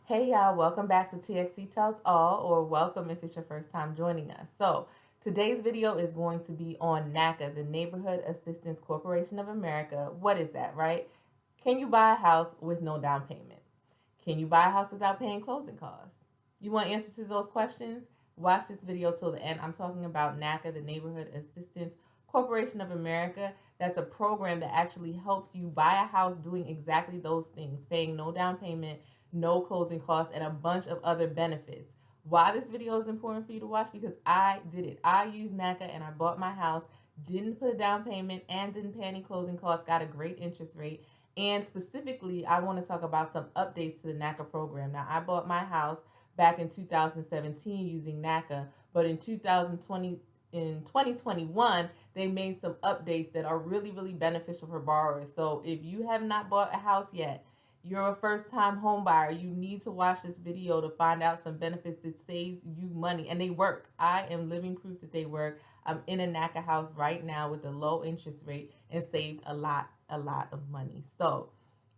Hey y'all, welcome back to TXT Tells All, or welcome if it's your first time joining us. So, today's video is going to be on NACA, the Neighborhood Assistance Corporation of America. What is that, right? Can you buy a house with no down payment? Can you buy a house without paying closing costs? You want answers to those questions? Watch this video till the end. I'm talking about NACA, the Neighborhood Assistance Corporation of America. That's a program that actually helps you buy a house doing exactly those things, paying no down payment, no closing costs, and a bunch of other benefits. Why this video is important for you to watch? Because I did it. I used NACA and I bought my house, didn't put a down payment, and didn't pay any closing costs, got a great interest rate. And specifically, I want to talk about some updates to the NACA program. Now, I bought my house back in 2017 using NACA, but in 2021, they made some updates that are really, really beneficial for borrowers. So if you have not bought a house yet, you're a first time home buyer, you need to watch this video to find out some benefits that saves you money. And they work. I am living proof that they work. I'm in a NACA house right now with a low interest rate and saved a lot of money. So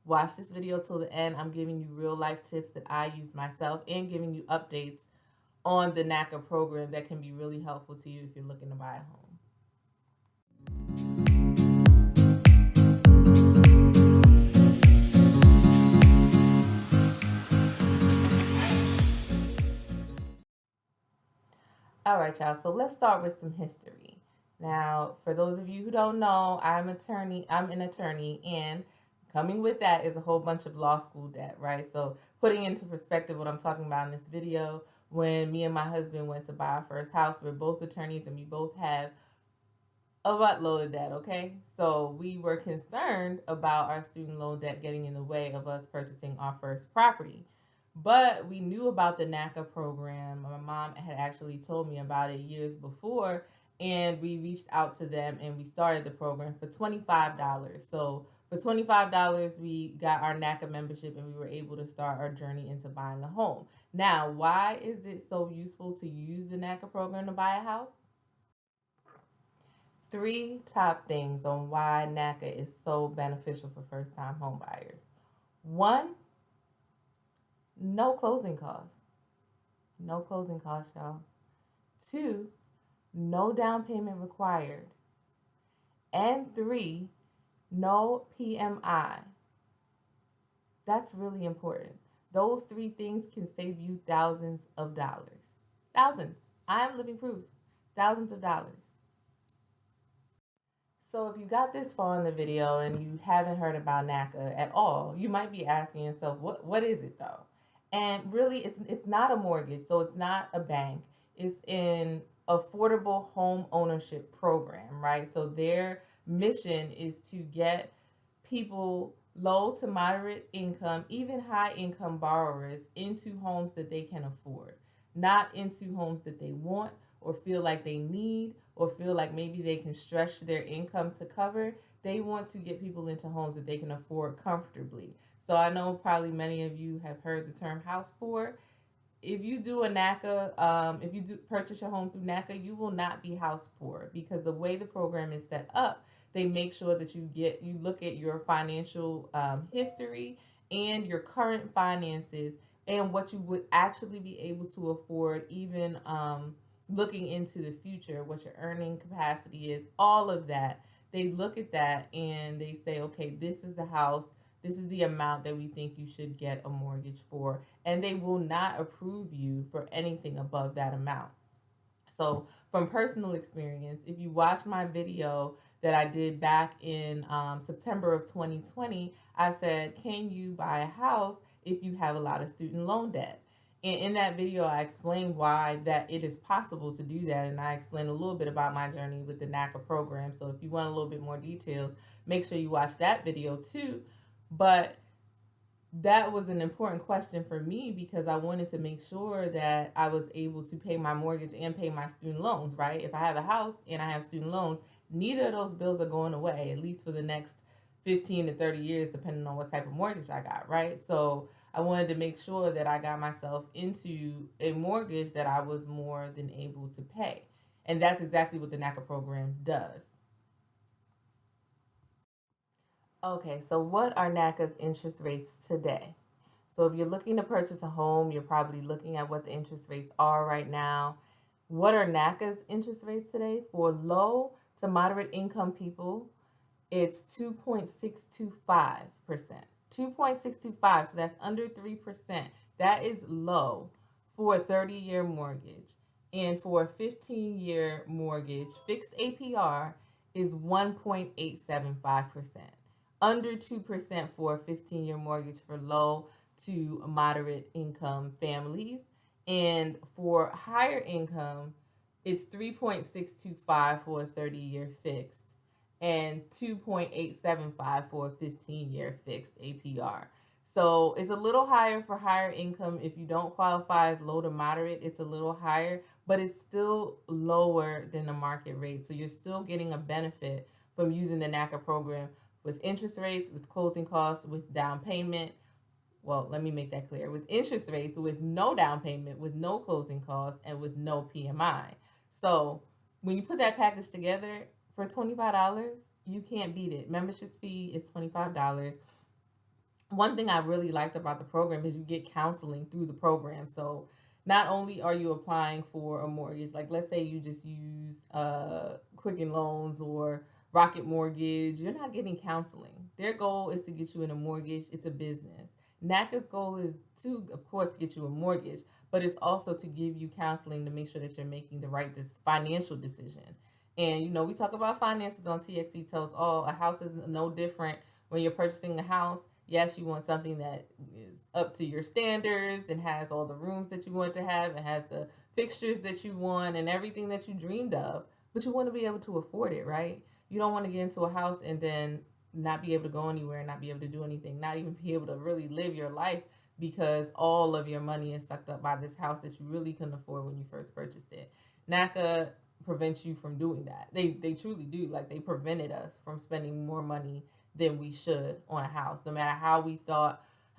watch this video till the end. I'm giving you real life tips that I used myself and giving you updates on the NACA program that can be really helpful to you if you're looking to buy a home. All right, y'all. So let's start with some history. Now, for those of you who don't know, I'm an attorney, and coming with that is a whole bunch of law school debt, right? So putting into perspective what I'm talking about in this video, when me and my husband went to buy our first house, we're both attorneys and we both have a buttload of debt, okay? So we were concerned about our student loan debt getting in the way of us purchasing our first property. But we knew about the NACA program. My mom had actually told me about it years before, and we reached out to them and we started the program for $25. So for $25, we got our NACA membership and we were able to start our journey into buying a home. Now, why is it so useful to use the NACA program to buy a house? Three top things on why NACA is so beneficial for first time home buyers. One, no closing costs. No closing costs, y'all. Two, no down payment required. And three, no PMI. That's really important. Those three things can save you thousands of dollars. Thousands. I am living proof. Thousands of dollars. So if you got this far in the video and you haven't heard about NACA at all, you might be asking yourself, what is it though? And really, it's not a mortgage, so it's not a bank. It's an affordable home ownership program, right? So their mission is to get people low to moderate income, even high income borrowers into homes that they can afford, not into homes that they want or feel like they need or feel like maybe they can stretch their income to cover. They want to get people into homes that they can afford comfortably. So I know probably many of you have heard the term house poor. If you do a NACA, if you do purchase your home through NACA, you will not be house poor because the way the program is set up, they make sure that you look at your financial history and your current finances and what you would actually be able to afford, even looking into the future, what your earning capacity is, all of that. They look at that and they say, okay, this is the house, this is the amount that we think you should get a mortgage for, and they will not approve you for anything above that amount. So from personal experience, if you watch my video that I did back in September of 2020, I said, can you buy a house if you have a lot of student loan debt? And in that video, I explained why that it is possible to do that. And I explained a little bit about my journey with the NACA program. So if you want a little bit more details, make sure you watch that video too. But that was an important question for me because I wanted to make sure that I was able to pay my mortgage and pay my student loans, right? If I have a house and I have student loans, neither of those bills are going away, at least for the next 15 to 30 years, depending on what type of mortgage I got, right? So I wanted to make sure that I got myself into a mortgage that I was more than able to pay. And that's exactly what the NACA program does. Okay, so what are NACA's interest rates today? So if you're looking to purchase a home, you're probably looking at what the interest rates are right now. What are NACA's interest rates today? For low to moderate income people, it's 2.625%. 2.625, so that's under 3%. That is low for a 30-year mortgage. And for a 15-year mortgage, fixed APR is 1.875%. Under 2% for a 15-year mortgage for low to moderate income families. And for higher income, it's 3.625 for a 30-year fixed and 2.875 for a 15-year fixed APR. So it's a little higher for higher income. If you don't qualify as low to moderate, it's a little higher, but it's still lower than the market rate. So you're still getting a benefit from using the NACA program with interest rates, with closing costs, with down payment. Well, let me make that clear. With interest rates, with no down payment, with no closing costs, and with no PMI. So when you put that package together for $25, you can't beat it. Membership fee is $25. One thing I really liked about the program is you get counseling through the program. So not only are you applying for a mortgage, like let's say you just use Quicken Loans or Rocket Mortgage, you're not getting counseling. Their goal is to get you in a mortgage. It's a business. NACA's goal is to, of course, get you a mortgage, but it's also to give you counseling to make sure that you're making the right financial decision. And we talk about finances on TXC Tells All. A house is no different when you're purchasing a house. Yes, you want something that is up to your standards and has all the rooms that you want to have and has the fixtures that you want and everything that you dreamed of, but you want to be able to afford it, right? You don't want to get into a house and then not be able to go anywhere, not be able to do anything, not even be able to really live your life because all of your money is sucked up by this house that you really couldn't afford when you first purchased it. NACA prevents you from doing that. They truly do. Like, they prevented us from spending more money than we should on a house, no matter how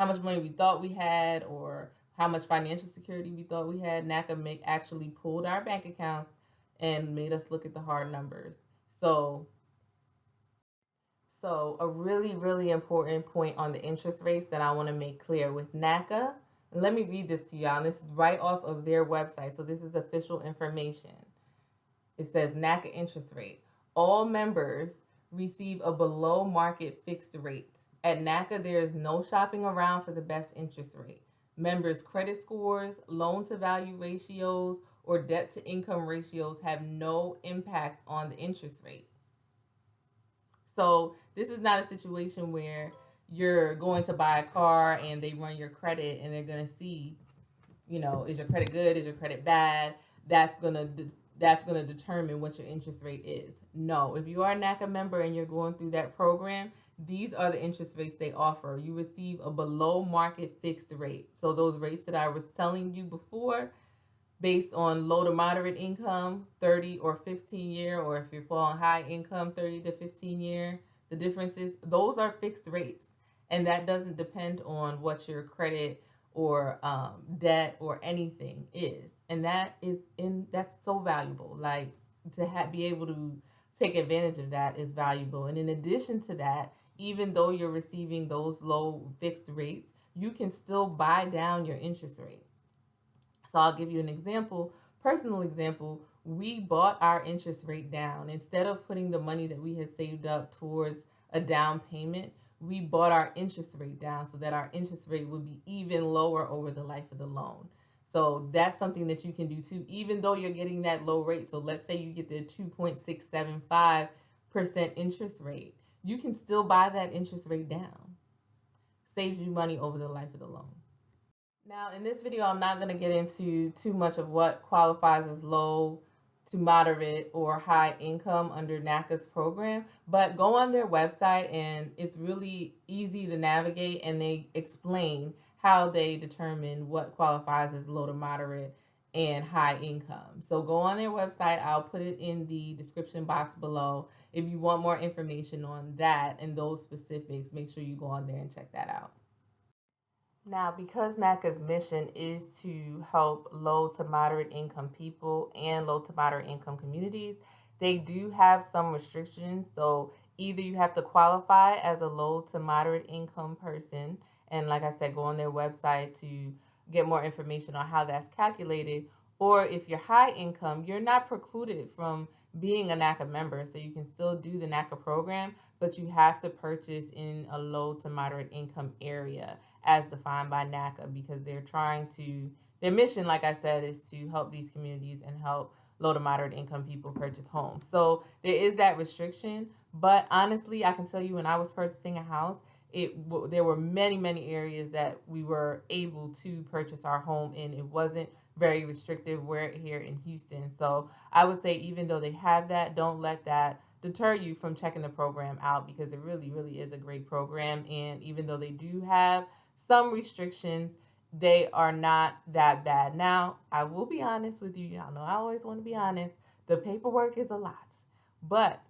much money we thought we had, or how much financial security we thought we had. NACA actually pulled our bank accounts and made us look at the hard numbers. So a really, really important point on the interest rates that I want to make clear with NACA. And let me read this to y'all. And this is right off of their website. So this is official information. It says NACA interest rate. All members receive a below market fixed rate. At NACA, there is no shopping around for the best interest rate. Members' credit scores, loan to value ratios, or debt to income ratios have no impact on the interest rate. So this is not a situation where you're going to buy a car and they run your credit and they're going to see, is your credit good, is your credit bad? That's going to determine what your interest rate is. No, if you are a NACA member and you're going through that program, these are the interest rates they offer. You receive a below market fixed rate. So those rates that I was telling you before, based on low to moderate income, 30 or 15 year, or if you're falling high income, 30 to 15 year, the difference is those are fixed rates. And that doesn't depend on what your credit or debt or anything is. And that's so valuable. Like, to be able to take advantage of that is valuable. And in addition to that, even though you're receiving those low fixed rates, you can still buy down your interest rate. So I'll give you an example, personal example. We bought our interest rate down. Instead of putting the money that we had saved up towards a down payment, we bought our interest rate down so that our interest rate would be even lower over the life of the loan. So that's something that you can do too, even though you're getting that low rate. So let's say you get the 2.675% interest rate. You can still buy that interest rate down. Saves you money over the life of the loan. Now, in this video, I'm not going to get into too much of what qualifies as low to moderate or high income under NACA's program, but go on their website and it's really easy to navigate, and they explain how they determine what qualifies as low to moderate and high income. So go on their website. I'll put it in the description box below. If you want more information on that and those specifics, make sure you go on there and check that out. Now, because NACA's mission is to help low to moderate income people and low to moderate income communities, they do have some restrictions. So either you have to qualify as a low to moderate income person And like I said, go on their website to get more information on how that's calculated. Or if you're high income, you're not precluded from being a NACA member. So you can still do the NACA program, but you have to purchase in a low to moderate income area as defined by NACA, because they're trying to, their mission, like I said, is to help these communities and help low to moderate income people purchase homes. So there is that restriction. But honestly, I can tell you, when I was purchasing a house, there were many areas that we were able to purchase our home in. It wasn't very restrictive. We're here in Houston, so I would say, even though they have that, don't let that deter you from checking the program out, because it really is a great program. And even though they do have some restrictions, they are not that bad. Now, I will be honest with you. Y'all know I always want to be honest. The paperwork is a lot, but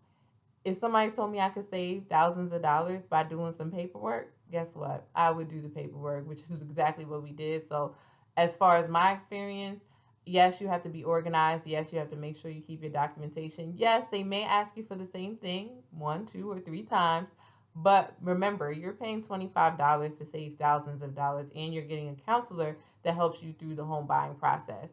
if somebody told me I could save thousands of dollars by doing some paperwork, guess what? I would do the paperwork, which is exactly what we did. So, as far as my experience, yes, you have to be organized. Yes, you have to make sure you keep your documentation. Yes, they may ask you for the same thing one, two, or three times. But remember, you're paying $25 to save thousands of dollars, and you're getting a counselor that helps you through the home buying process.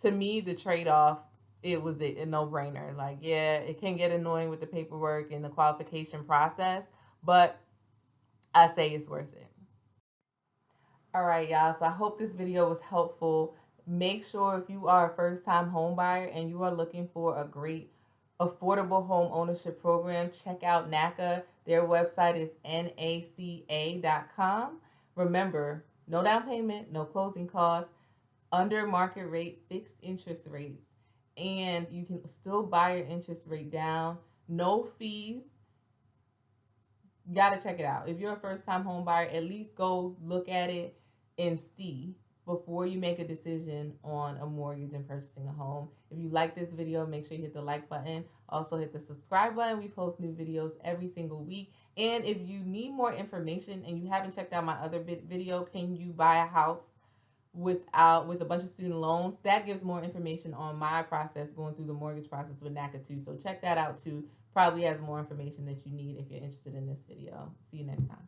To me, the trade off, it was a no brainer. Like, yeah, it can get annoying with the paperwork and the qualification process, but I say it's worth it. All right, y'all. So I hope this video was helpful. Make sure, if you are a first time home buyer and you are looking for a great affordable home ownership program, check out NACA. Their website is naca.com. Remember, no down payment, no closing costs, under market rate fixed interest rates, and you can still buy your interest rate down, no fees. You gotta check it out. If you're a first time home buyer, at least go look at it and see before you make a decision on a mortgage and purchasing a home. If you like this video, make sure you hit the like button. Also hit the subscribe button. We post new videos every single week. And if you need more information and you haven't checked out my other video, can you buy a house with a bunch of student loans, that gives more information on my process going through the mortgage process with NACA too. So check that out too. Probably has more information that you need if you're interested in this video. See you next time.